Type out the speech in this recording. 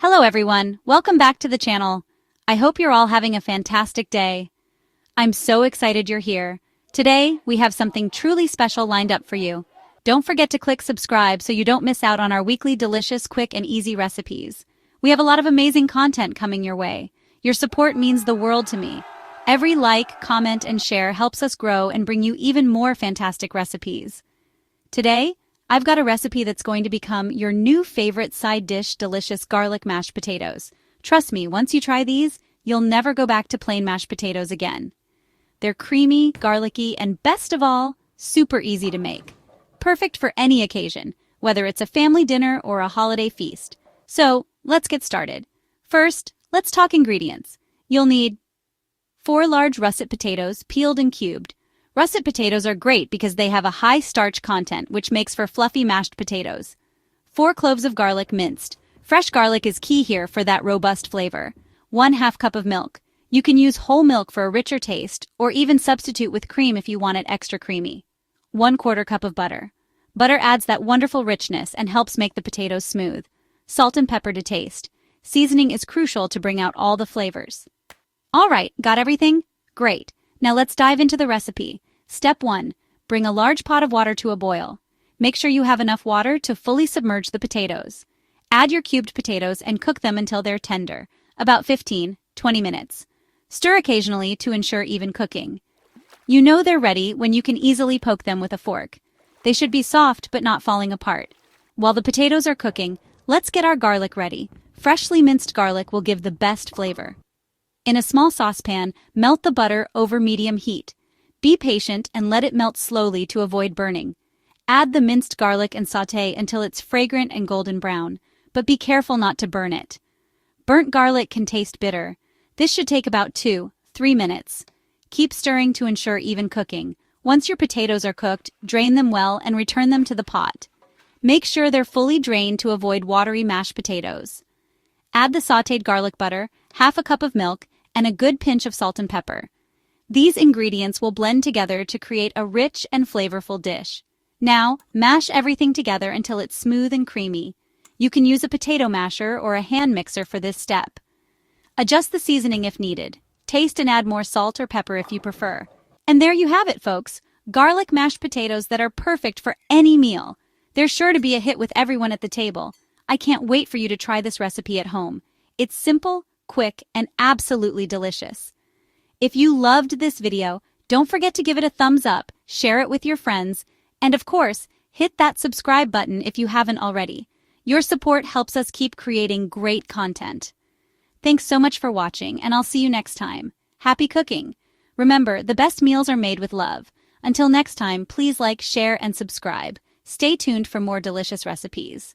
Hello everyone, welcome back to the channel. I hope you're all having a fantastic day. I'm so excited you're here. Today, we have something truly special lined up for you. Don't forget to click subscribe so you don't miss out on our weekly delicious, quick, and easy recipes. We have a lot of amazing content coming your way. Your support means the world to me. Every like, comment, and share helps us grow and bring you even more fantastic recipes. Today, I've got a recipe that's going to become your new favorite side dish, delicious garlic mashed potatoes. Trust me, once you try these, you'll never go back to plain mashed potatoes again. They're creamy, garlicky, and best of all, super easy to make. Perfect for any occasion, whether it's a family dinner or a holiday feast. So, let's get started. First, let's talk ingredients. You'll need 4 large russet potatoes, peeled and cubed. Russet potatoes are great because they have a high starch content, which makes for fluffy mashed potatoes. 4 cloves of garlic minced. Fresh garlic is key here for that robust flavor. 1/2 cup of milk. You can use whole milk for a richer taste, or even substitute with cream if you want it extra creamy. 1/4 cup of butter. Butter adds that wonderful richness and helps make the potatoes smooth. Salt and pepper to taste. Seasoning is crucial to bring out all the flavors. All right, got everything? Great. Now let's dive into the recipe. Step 1. Bring a large pot of water to a boil. Make sure you have enough water to fully submerge the potatoes. Add your cubed potatoes and cook them until they're tender, about 15-20 minutes. Stir occasionally to ensure even cooking. You know they're ready when you can easily poke them with a fork. They should be soft but not falling apart. While the potatoes are cooking, let's get our garlic ready. Freshly minced garlic will give the best flavor. In a small saucepan, melt the butter over medium heat. Be patient and let it melt slowly to avoid burning. Add the minced garlic and sauté until it's fragrant and golden brown, but be careful not to burn it. Burnt garlic can taste bitter. This should take about 2-3 minutes. Keep stirring to ensure even cooking. Once your potatoes are cooked, drain them well and return them to the pot. Make sure they're fully drained to avoid watery mashed potatoes. Add the sautéed garlic butter, 1/2 cup of milk, and a good pinch of salt and pepper. These ingredients will blend together to create a rich and flavorful dish. Now, mash everything together until it's smooth and creamy. You can use a potato masher or a hand mixer for this step. Adjust the seasoning if needed. Taste and add more salt or pepper if you prefer. And there you have it, folks. Garlic mashed potatoes that are perfect for any meal. They're sure to be a hit with everyone at the table. I can't wait for you to try this recipe at home. It's simple, quick, and absolutely delicious. If you loved this video, don't forget to give it a thumbs up, share it with your friends, and of course, hit that subscribe button if you haven't already. Your support helps us keep creating great content. Thanks so much for watching, and I'll see you next time. Happy cooking! Remember, the best meals are made with love. Until next time, please like, share, and subscribe. Stay tuned for more delicious recipes.